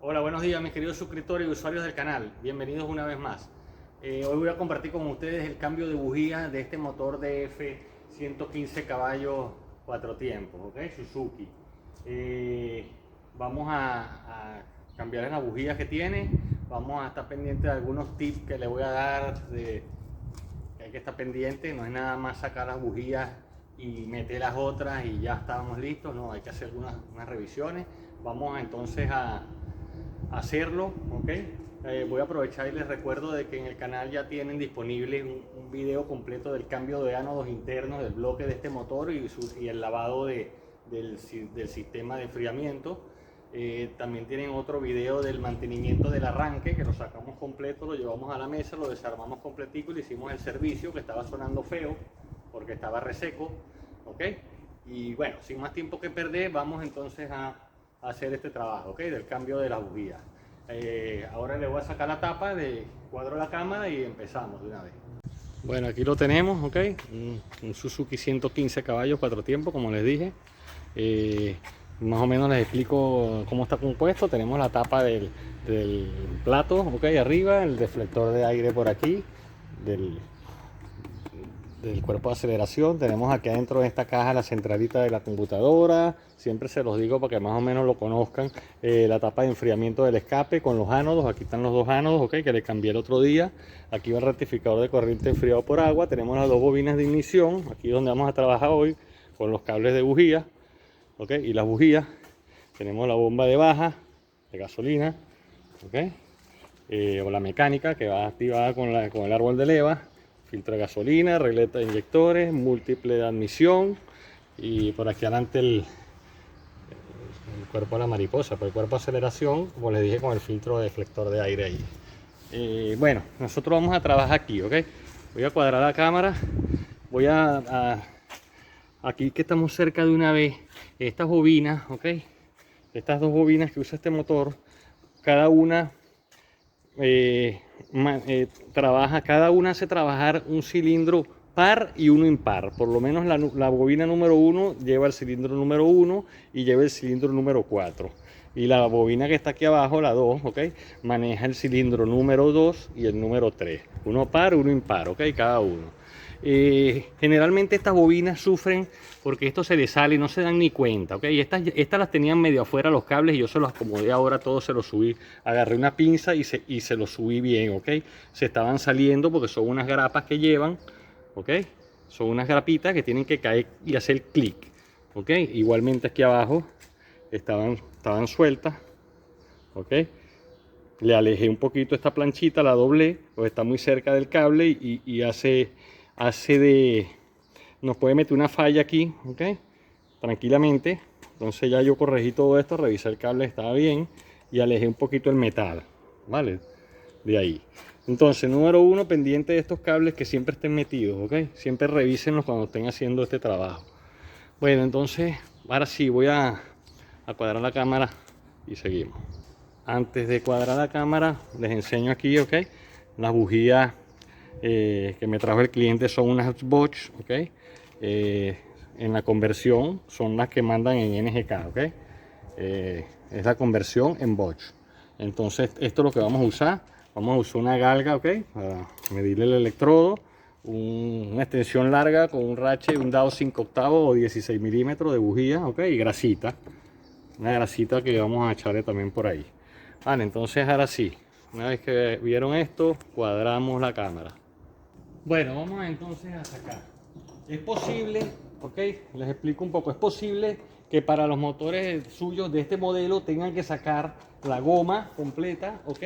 Hola, buenos días mis queridos suscriptores y usuarios del canal. Bienvenidos una vez más. Hoy voy a compartir con ustedes el cambio de bujía de este motor DF 115 caballos 4 tiempos, ¿ok? Suzuki. Vamos a cambiar las bujías que tiene. Vamos a estar pendientes de algunos tips que le voy a dar que hay que estar pendiente. No es nada más sacar las bujías y meter las otras y ya estábamos listos. No, hay que hacer unas revisiones. Vamos entonces a hacerlo, ¿ok? Voy a aprovechar y les recuerdo de que en el canal ya tienen disponible un video completo del cambio de ánodos internos del bloque de este motor y el lavado del sistema de enfriamiento. También tienen otro video del mantenimiento del arranque, que lo sacamos completo, lo llevamos a la mesa, lo desarmamos completico y le hicimos el servicio, que estaba sonando feo porque estaba reseco, ¿ok? Y bueno, sin más tiempo que perder, vamos entonces a hacer este trabajo, ¿ok? Del cambio de la bujía. Ahora le voy a sacar la tapa, cuadro la cámara y empezamos de una vez. Bueno, aquí lo tenemos, ¿ok? Un Suzuki 115 caballos, 4 tiempos, como les dije. Más o menos les explico cómo está compuesto. Tenemos la tapa del plato, ¿ok? Arriba, el deflector de aire por aquí, del cuerpo de aceleración. Tenemos aquí adentro de esta caja la centralita de la computadora, siempre se los digo para que más o menos lo conozcan. La tapa de enfriamiento del escape con los ánodos, aquí están los dos ánodos, ¿ok? Que le cambié el otro día. Aquí va el rectificador de corriente enfriado por agua. Tenemos las dos bobinas de ignición, aquí donde vamos a trabajar hoy con los cables de bujía, ¿ok? Y las bujías. Tenemos la bomba de baja de gasolina, ¿ok? O la mecánica que va activada con el árbol de leva, filtro de gasolina, regleta de inyectores, múltiple de admisión y por aquí adelante el cuerpo de la mariposa, por el cuerpo de aceleración, como les dije, con el filtro de deflector de aire ahí. Bueno, nosotros vamos a trabajar aquí, ¿ok? Voy a cuadrar la cámara, voy aquí que estamos cerca de una vez, estas bobinas, ¿ok? Estas dos bobinas que usa este motor, cada una cada una hace trabajar un cilindro par y uno impar. Por lo menos la bobina número 1 lleva el cilindro número 1 y lleva el cilindro número 4. Y la bobina que está aquí abajo, la 2, ¿ok? Maneja el cilindro número 2 y el número 3. Uno par, uno impar, ¿ok? Cada uno. Generalmente estas bobinas sufren porque esto se les sale y no se dan ni cuenta, ¿ok? Y estas las tenían medio afuera los cables y yo se los acomodé ahora, todos se los subí. Agarré una pinza y se los subí bien, ¿ok? Se estaban saliendo porque son unas grapas que llevan, ¿ok? Son unas grapitas que tienen que caer y hacer clic, ¿ok? Igualmente aquí abajo estaban sueltas, ¿ok? Le alejé un poquito esta planchita, la doblé, porque está muy cerca del cable y nos puede meter una falla aquí, ¿ok? Tranquilamente. Entonces ya yo corregí todo esto, revisé el cable, estaba bien y alejé un poquito el metal, ¿vale? De ahí. Entonces, número 1, pendiente de estos cables que siempre estén metidos, ¿ok? Siempre revísenlos cuando estén haciendo este trabajo. Bueno, entonces, ahora sí, voy a cuadrar la cámara y seguimos. Antes de cuadrar la cámara, les enseño aquí, ¿ok? Las bujías que me trajo el cliente son unas Bosch, ¿ok? En la conversión son las que mandan en NGK, ¿ok? Es la conversión en Bosch. Entonces, esto es lo que vamos a usar. Vamos a usar una galga, ¿ok? Para medirle el electrodo. Una extensión larga con un rache, un dado 5 octavos o 16 milímetros de bujía, ¿ok? Y grasita. Una grasita que vamos a echarle también por ahí. Vale, entonces ahora sí. Una vez que vieron esto, cuadramos la cámara. Bueno, vamos entonces a sacar. Es posible, ok, les explico un poco. Es posible que para los motores suyos de este modelo tengan que sacar la goma completa, ok,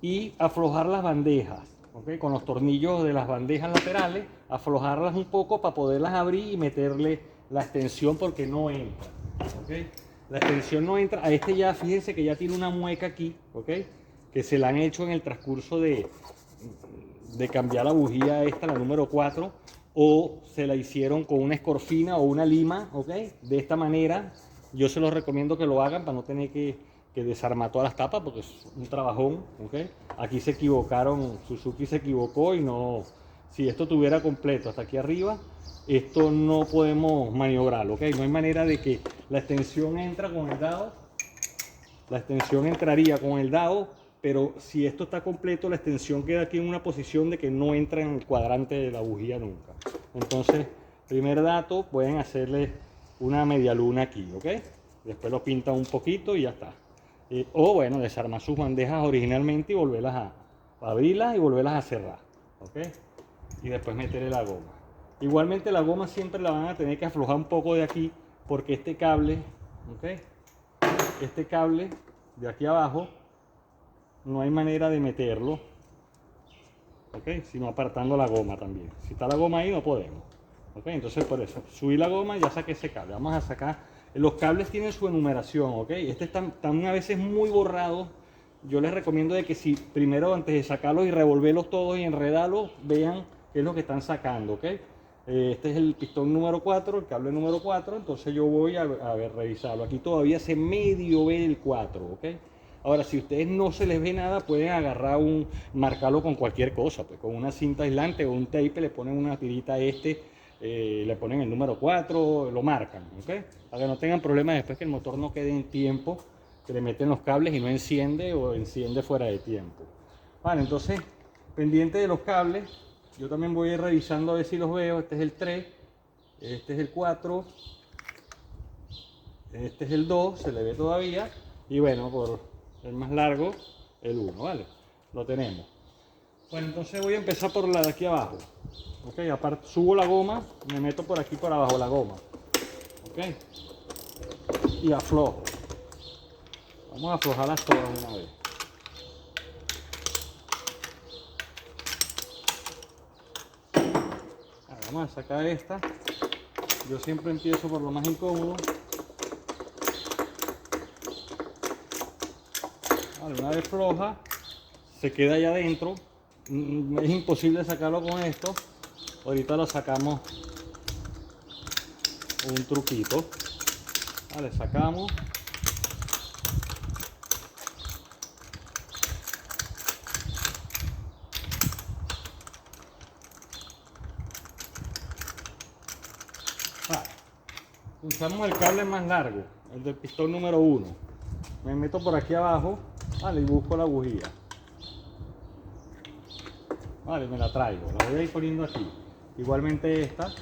y aflojar las bandejas, ok, con los tornillos de las bandejas laterales, aflojarlas un poco para poderlas abrir y meterle la extensión porque no entra, ok. La extensión no entra. A este ya, fíjense que ya tiene una mueca aquí, ok, que se la han hecho en el transcurso de cambiar la bujía esta, la número 4, o se la hicieron con una escorfina o una lima, ¿ok? De esta manera, yo se los recomiendo que lo hagan para no tener que desarmar todas las tapas, porque es un trabajón, ¿ok? Aquí se equivocaron, Suzuki se equivocó y no, si esto tuviera completo hasta aquí arriba, esto no podemos maniobrarlo, ¿ok? No hay manera de que la extensión entra con el dado la extensión entraría con el dado, pero si esto está completo, la extensión queda aquí en una posición de que no entra en el cuadrante de la bujía nunca. Entonces, primer dato, pueden hacerle una media luna aquí, ¿ok? Después lo pintan un poquito y ya está. O bueno, desarmar sus bandejas originalmente y volverlas a abrirlas y volverlas a cerrar, ¿ok? Y después meterle la goma. Igualmente la goma siempre la van a tener que aflojar un poco de aquí, porque este cable, ¿ok? Este cable de aquí abajo no hay manera de meterlo, ¿ok? Sino apartando la goma también. Si está la goma ahí no podemos, ¿ok? Entonces por eso, subí la goma y ya saqué ese cable. Vamos a sacar, los cables tienen su enumeración, ¿ok? Este están a veces muy borrados. Yo les recomiendo de que si primero antes de sacarlos y revolverlos todos y enredarlos, vean qué es lo que están sacando, ¿ok? Este es el pistón número 4, el cable número 4, entonces yo voy a ver, revisarlo. Aquí todavía se medio ve el 4, ¿ok? Ahora, si a ustedes no se les ve nada, pueden agarrar marcarlo con cualquier cosa, pues con una cinta aislante o un tape, le ponen una tirita a le ponen el número 4, lo marcan, ¿ok? Para que no tengan problemas después que el motor no quede en tiempo, que le meten los cables y no enciende o enciende fuera de tiempo. Vale, entonces, pendiente de los cables, yo también voy a ir revisando a ver si los veo. Este es el 3, este es el 4, este es el 2, se le ve todavía, y bueno, por el más largo, el 1, ¿vale? Lo tenemos. Bueno, entonces voy a empezar por la de aquí abajo. Ok, aparte subo la goma, me meto por aquí por abajo la goma. Ok, y aflojo. Vamos a aflojarlas todas de una vez. Ahora, vamos a sacar esta. Yo siempre empiezo por lo más incómodo. Vale, una vez floja, se queda allá adentro. Es imposible sacarlo con esto. Ahorita lo sacamos un truquito. Vale, sacamos. Vale. Usamos el cable más largo, el del pistón número 1. Me meto por aquí abajo, vale, y busco la bujía. Vale, me la traigo, la voy a ir poniendo aquí. Igualmente esta.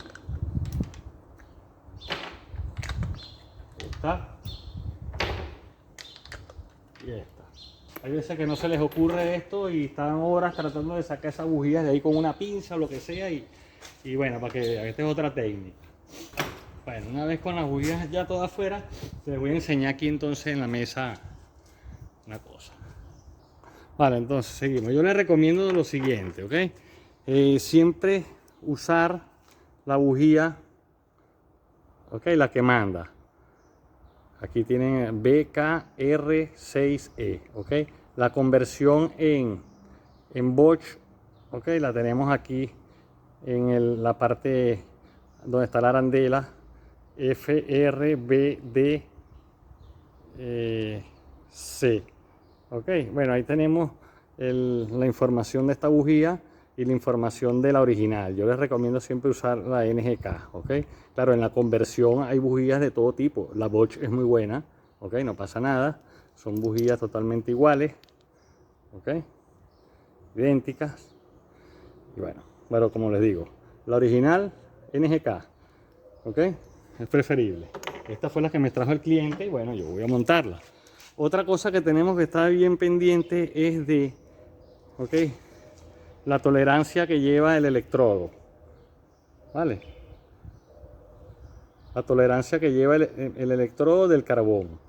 Y esta. Hay veces que no se les ocurre esto y están horas tratando de sacar esas bujías de ahí con una pinza o lo que sea y bueno, para que vean, esta es otra técnica. Bueno, una vez con las bujías ya todas afuera, les voy a enseñar aquí entonces en la mesa una cosa. Vale, entonces seguimos. Yo les recomiendo lo siguiente, ¿ok? Siempre usar la bujía, ¿ok? La que manda. Aquí tienen BKR6E, ¿ok? La conversión en Bosch, ¿ok? La tenemos aquí en la parte donde está la arandela, FRBDC, ¿ok? Bueno, ahí tenemos la información de esta bujía y la información de la original. Yo les recomiendo siempre usar la NGK, ¿ok? Claro, en la conversión hay bujías de todo tipo. La Bosch es muy buena, ¿ok? No pasa nada. Son bujías totalmente iguales, ¿ok? Idénticas. Y bueno, como les digo, la original NGK, ¿ok? Es preferible. Esta fue la que me trajo el cliente y bueno, yo voy a montarla. Otra cosa que tenemos que estar bien pendiente es de, ¿ok? La tolerancia que lleva el electrodo, ¿vale? La tolerancia que lleva el electrodo del carbón.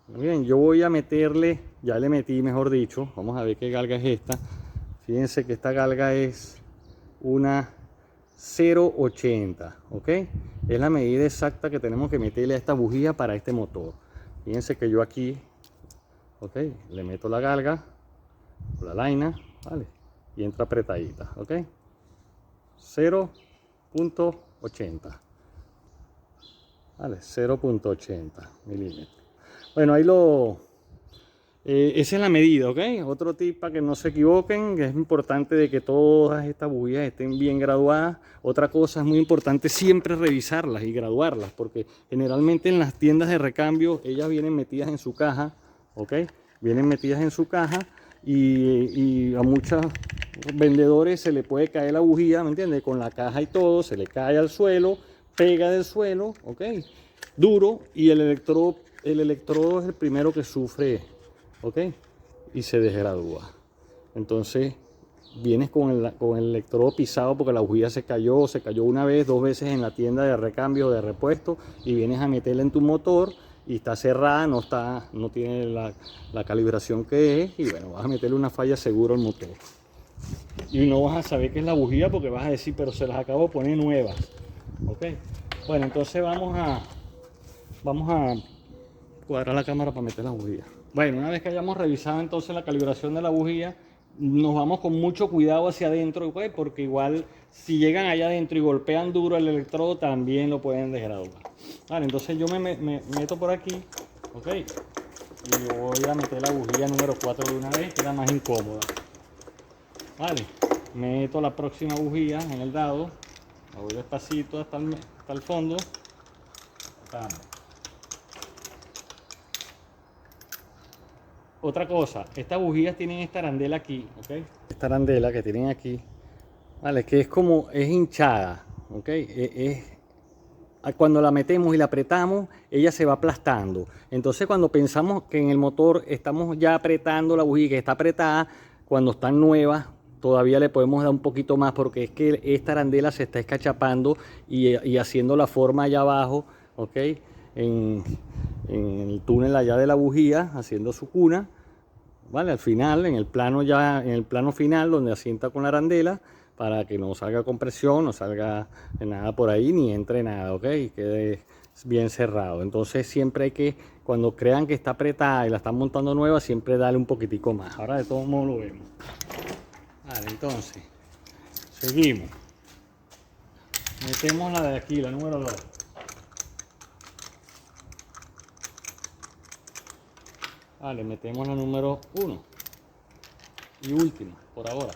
Miren, yo voy a meterle, ya le metí, mejor dicho, vamos a ver qué galga es esta. Fíjense que esta galga es una 0.80, ¿ok? Es la medida exacta que tenemos que meterle a esta bujía para este motor. Fíjense que yo aquí, ¿ok? Le meto la galga, la laina, ¿vale? Y entra apretadita, ¿ok? 0.80, ¿vale? 0.80 milímetros. Bueno, ahí esa es la medida, ¿ok? Otro tip para que no se equivoquen, que es importante de que todas estas bujías estén bien graduadas. Otra cosa es muy importante siempre revisarlas y graduarlas, porque generalmente en las tiendas de recambio ellas vienen metidas en su caja, ¿ok? Vienen metidas en su caja y a muchos vendedores se le puede caer la bujía, ¿me entiendes? Con la caja y todo, se le cae al suelo, pega del suelo, ¿ok? Duro, y el electrodo es el primero que sufre, ¿ok? Y se desgradúa. Entonces vienes con el electrodo pisado porque la bujía se cayó una vez, 2 veces en la tienda de recambio o de repuesto, y vienes a meterla en tu motor y está cerrada, no tiene la calibración que es, y bueno, vas a meterle una falla seguro al motor. Y no vas a saber qué es la bujía porque vas a decir, pero se las acabo de poner nuevas. ¿Ok? Bueno, entonces vamos a cuadrar la cámara para meter la bujía. Bueno, una vez que hayamos revisado entonces la calibración de la bujía, nos vamos con mucho cuidado hacia adentro, pues, porque igual si llegan allá adentro y golpean duro el electrodo, también lo pueden desgraduar. Vale, entonces yo me meto por aquí, ok, y voy a meter la bujía número 4 de una vez, que era más incómoda. Vale, meto la próxima bujía en el dado, la voy despacito hasta el fondo. Vamos. Otra cosa, estas bujías tienen esta arandela aquí, ¿ok? Esta arandela que tienen aquí, vale, que es hinchada, ¿ok? Cuando la metemos y la apretamos, ella se va aplastando. Entonces cuando pensamos que en el motor estamos ya apretando la bujía, que está apretada, cuando están nuevas, todavía le podemos dar un poquito más porque es que esta arandela se está escachapando y haciendo la forma allá abajo, ¿ok? En el túnel allá de la bujía, haciendo su cuna, ¿vale? Al final, en el plano final, donde asienta con la arandela, para que no salga compresión, no salga nada por ahí, ni entre nada, ¿ok? Y quede bien cerrado. Entonces siempre hay que, cuando crean que está apretada y la están montando nueva, siempre darle un poquitico más. Ahora de todos modos lo vemos. Vale, entonces, seguimos. Metemos la de aquí, la número 2. Vale, metemos la número 1 y última por ahora.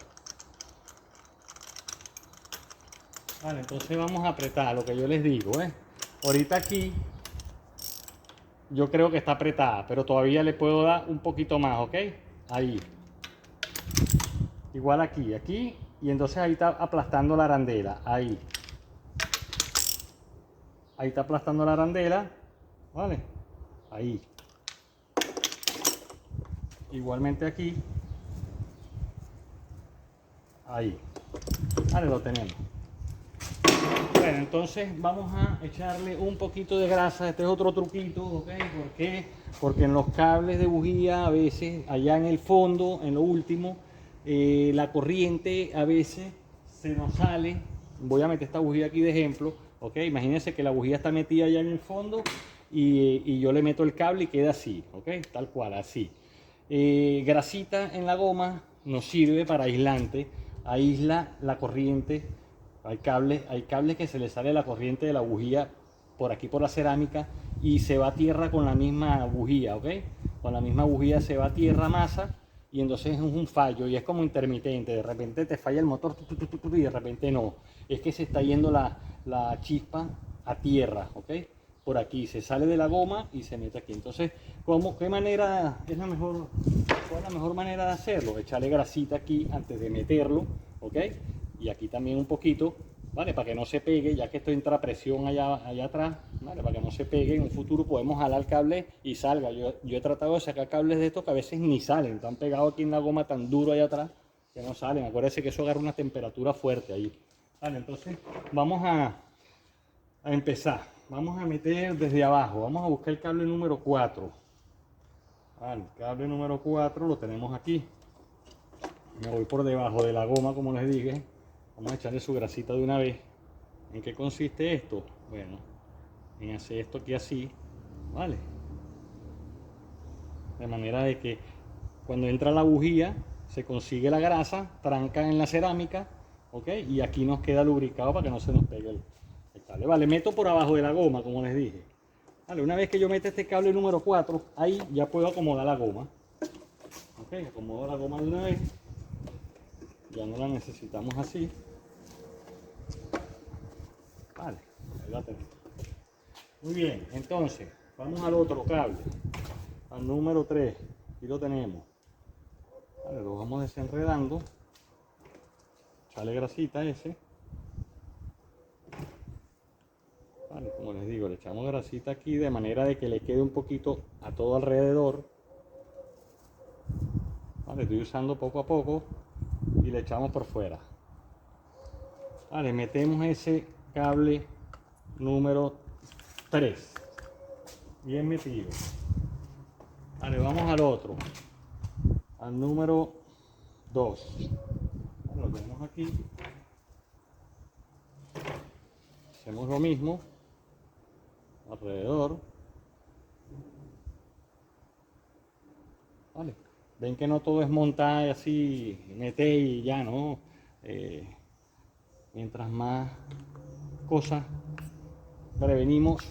Vale, entonces vamos a apretar lo que yo les digo, ¿eh? Ahorita aquí yo creo que está apretada, pero todavía le puedo dar un poquito más, ¿ok? Ahí. Igual aquí, y entonces ahí está aplastando la arandela, ahí. Ahí está aplastando la arandela, ¿vale? Ahí. Igualmente aquí. Ahí. Vale, lo tenemos. Bueno, entonces vamos a echarle un poquito de grasa. Este es otro truquito, ¿ok? ¿Por qué? Porque en los cables de bujía a veces, allá en el fondo, en lo último, la corriente a veces se nos sale. Voy a meter esta bujía aquí de ejemplo, ¿ok? Imagínense que la bujía está metida allá en el fondo y yo le meto el cable y queda así, ¿ok? Tal cual, así. Grasita en la goma nos sirve para aislante, aísla la corriente. Hay cables que se le sale la corriente de la bujía por aquí por la cerámica y se va a tierra con la misma bujía, ¿ok? Con la misma bujía se va a tierra masa y entonces es un fallo y es como intermitente. De repente te falla el motor y de repente no. Es que se está yendo la chispa a tierra, ¿ok? Por aquí se sale de la goma y se mete aquí. Entonces, ¿qué manera es la mejor? ¿Cuál es la mejor manera de hacerlo? Echarle grasita aquí antes de meterlo, ¿ok? Y aquí también un poquito, ¿vale? Para que no se pegue, ya que esto entra presión allá atrás, ¿vale? Para que no se pegue, en un futuro podemos jalar el cable y salga. Yo he tratado de sacar cables de estos que a veces ni salen, están pegados aquí en la goma tan duro allá atrás que no salen. Acuérdense que eso agarra una temperatura fuerte ahí. Vale, entonces vamos a empezar. Vamos a meter desde abajo, vamos a buscar el cable número 4. Vale, el cable número 4 lo tenemos aquí. Me voy por debajo de la goma, como les dije. Vamos a echarle su grasita de una vez. ¿En qué consiste esto? Bueno, en hacer esto aquí así, ¿vale? De manera de que cuando entra la bujía, se consigue la grasa, tranca en la cerámica, ¿ok? Y aquí nos queda lubricado para que no se nos pegue el cable. Vale, meto por abajo de la goma, como les dije. Vale, una vez que yo meta este cable número 4, ahí ya puedo acomodar la goma. Ok, acomodo la goma de una vez. Ya no la necesitamos así. Vale, ahí la tenemos. Muy bien, entonces vamos al otro cable. al número 3. Aquí lo tenemos. Vale, lo vamos desenredando. Echarle grasita a ese. Vale, como les digo, le echamos grasita aquí de manera de que le quede un poquito a todo alrededor. Vale, estoy usando poco a poco y le echamos por fuera. Vale, metemos ese cable número 3. Bien metido. Vale, vamos al otro. Al número 2. Lo tenemos aquí. Hacemos lo mismo alrededor. Vale. Ven que no todo es montar así, meter y ya, ¿no? Mientras más cosas prevenimos,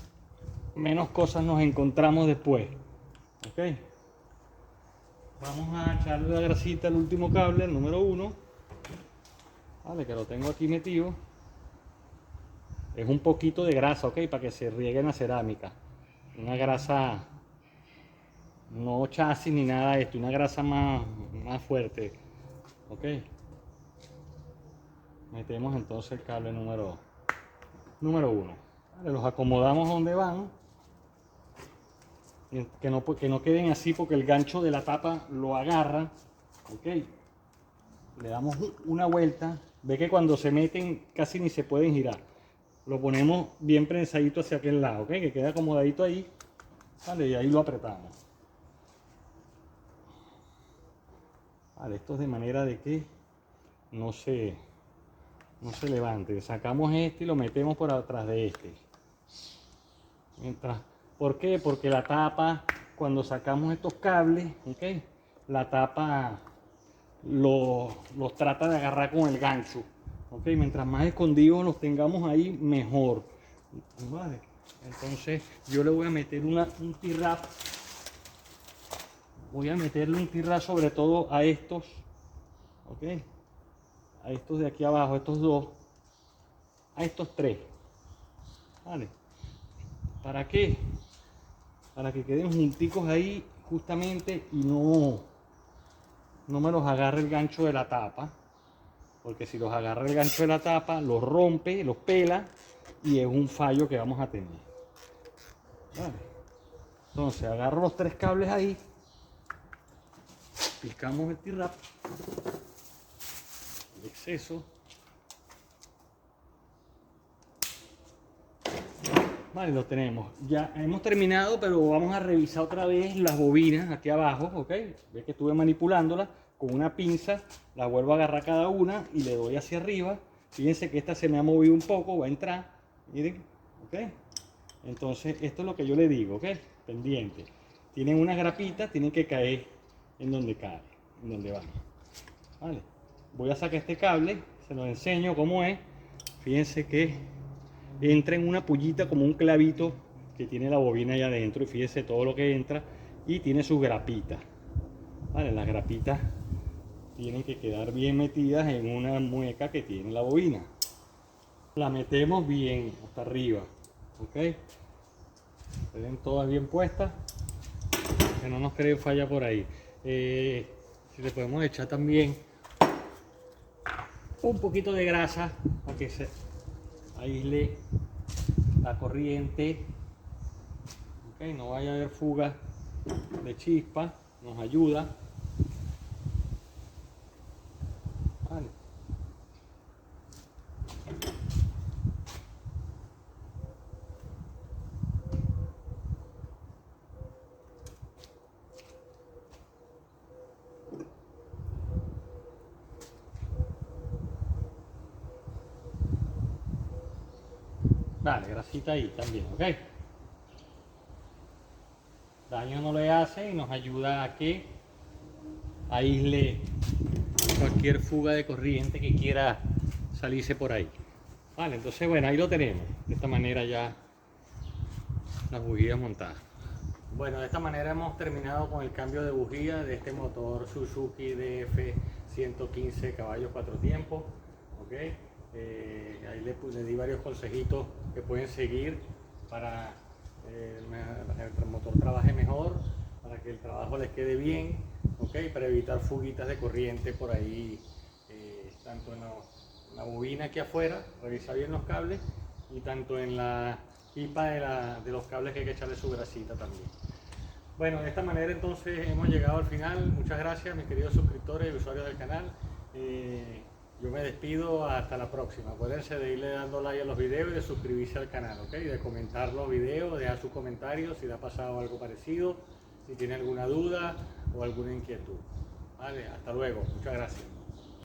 menos cosas nos encontramos después. Ok. Vamos a echarle la grasita al último cable, el número 1. Vale, que lo tengo aquí metido. Es un poquito de grasa, ok, para que se riegue en la cerámica. Una grasa, no chasis ni nada de esto, una grasa más fuerte, ok. Metemos entonces el cable número 1. Vale, los acomodamos donde van. Que no queden así porque el gancho de la tapa lo agarra, ok. Le damos una vuelta. Ve que cuando se meten casi ni se pueden girar. Lo ponemos bien prensadito hacia aquel lado, ok, que quede acomodadito ahí. Vale, y ahí lo apretamos. Vale, esto es de manera de que no se levante. Sacamos este y lo metemos por atrás de este. ¿Por qué? Porque la tapa, cuando sacamos estos cables, ok, la tapa los trata de agarrar con el gancho. Ok, mientras más escondidos los tengamos ahí, mejor. Vale. Entonces yo le voy a meter un T-Rap. Voy a meterle un T-Rap sobre todo a estos. Ok. A estos de aquí abajo, estos dos. A estos 3. Vale. ¿Para qué? Para que queden junticos ahí justamente y no me los agarre el gancho de la tapa. Porque si los agarra el gancho de la tapa, los rompe, los pela y es un fallo que vamos a tener. Vale. Entonces agarro los 3 cables ahí, picamos el T-Rap, el exceso. Vale, lo tenemos. Ya hemos terminado, pero vamos a revisar otra vez las bobinas aquí abajo, ¿ok? Ve que estuve manipulándolas con una pinza, la vuelvo a agarrar cada una y le doy hacia arriba. Fíjense que esta se me ha movido un poco, va a entrar, miren, ¿ok? Entonces esto es lo que yo le digo, ¿ok? Pendiente. Tienen una grapita, tienen que caer en donde cae, en donde van. Vale. Voy a sacar este cable, se los enseño cómo es. Fíjense que entra en una pullita como un clavito que tiene la bobina allá adentro y fíjense todo lo que entra y tiene sus grapitas. Vale, las grapitas tienen que quedar bien metidas en una mueca que tiene la bobina. La metemos bien hasta arriba, ok. Queden todas bien puestas, que no nos quede falla por ahí. Si le podemos echar también un poquito de grasa para que se aísle la corriente, okay, no vaya a haber fuga de chispa, nos ayuda. Vale. Dale, grasita ahí también, ok. Daño no le hace y nos ayuda a que aísle cualquier fuga de corriente que quiera salirse por ahí. Vale, entonces bueno, ahí lo tenemos. De esta manera ya las bujías montadas. Bueno, de esta manera hemos terminado con el cambio de bujía de este motor Suzuki DF 115 caballos 4 tiempos. Okay. Ahí le di varios consejitos que pueden seguir para que el motor trabaje mejor, para que el trabajo les quede bien, ¿ok? Para evitar fuguitas de corriente por ahí, tanto en la bobina aquí afuera, revisar bien los cables, y tanto en la pipa de los cables que hay que echarle su grasita también. Bueno, de esta manera entonces hemos llegado al final. Muchas gracias, mis queridos suscriptores y usuarios del canal. Yo me despido hasta la próxima. Acuérdense de irle dando like a los videos y de suscribirse al canal, ¿ok? De comentar los videos, dejar sus comentarios si le ha pasado algo parecido, si tiene alguna duda o alguna inquietud. Vale, hasta luego. Muchas gracias.